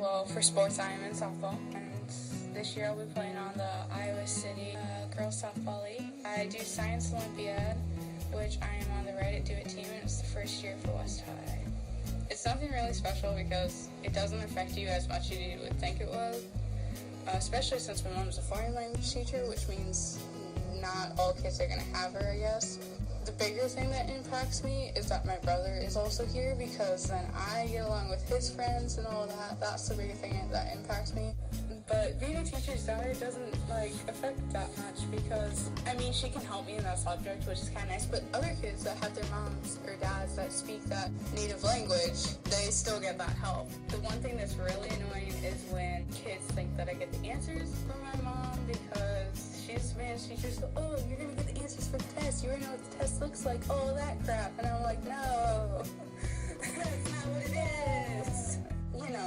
Well, for sports, I am in softball, and this year I'll be playing on the Iowa City Girls Softball League. I do Science Olympiad, which I am on the Reddit Do It team, and it's the first year for West High. It's something really special because it doesn't affect you as much as you would think it would, especially since my mom's a foreign language teacher, which means not all kids are going to have her, I guess. The bigger thing that impacts me is that my brother is also here, because then I get along with his friends and all that. That's the bigger thing that impacts me. But being a teacher's daughter doesn't, affect that much because, she can help me in that subject, which is kind of nice. But other kids that have their moms or dads that speak that native language, they still get that help. The one thing that's really annoying is when kids think that I get the answers from my mom because she's a Spanish teacher, so, oh, you're going to get the answers for the test. You already know what the test looks like, all that crap. And I'm like, no, that's not what it is.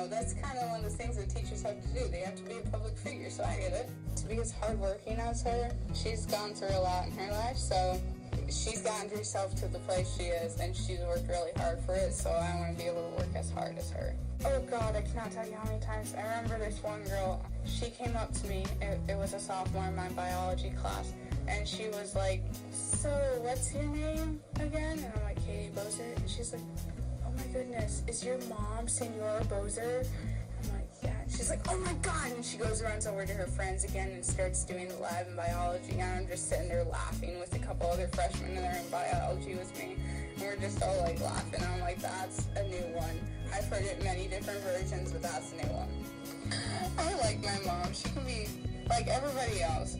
That's kind of one of the things that teachers have to do. They have to be a public figure, so I get it. To be as hardworking as her, she's gone through a lot in her life, so she's gotten herself to the place she is, and she's worked really hard for it, so I want to be able to work as hard as her. Oh God, I cannot tell you how many times. I remember this one girl, she came up to me, it was a sophomore in my biology class, and she was like, so what's your name again? And I'm like, Katie Bozer, and she's like, oh my goodness, is your mom Senora Bozer? I'm like, yeah. And she's like, oh my God. And she goes runs over to her friends again and starts doing the lab in biology. And I'm just sitting there laughing with a couple other freshmen that are in biology with me. And we're just all laughing. I'm like, that's a new one. I've heard it many different versions, but that's a new one. I like my mom. She can be like everybody else.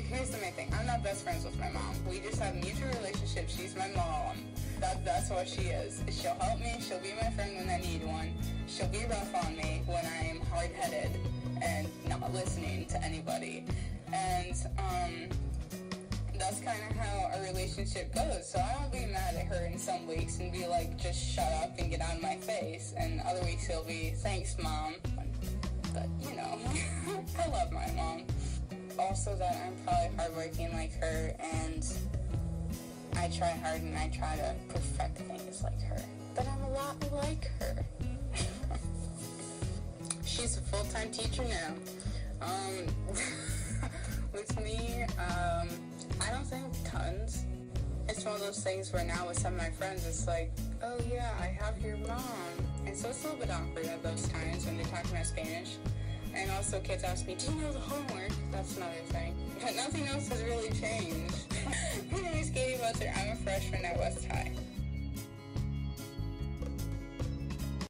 Here's the main thing. I'm not best friends with my mom. We just have a mutual relationship. She's my mom. That's what she is. She'll help me. She'll be my friend when I need one. She'll be rough on me when I am hard-headed and not listening to anybody. And that's kind of how our relationship goes. So I won't be mad at her in some weeks and be like, just shut up and get out of my face. And other weeks it'll be, thanks, Mom. But, I love my mom. Also that I'm probably hardworking like her, and I try hard and I try to perfect things like her. But I'm a lot like her. She's a full-time teacher now. With me, I don't think tons. It's one of those things where now with some of my friends, it's like, oh yeah, I have your mom. And so it's a little bit awkward at those times when they're talking about Spanish. And also kids ask me, do you know the homework? That's another thing. But nothing else has really changed. My name is Katie Bozer. I'm a freshman at West High.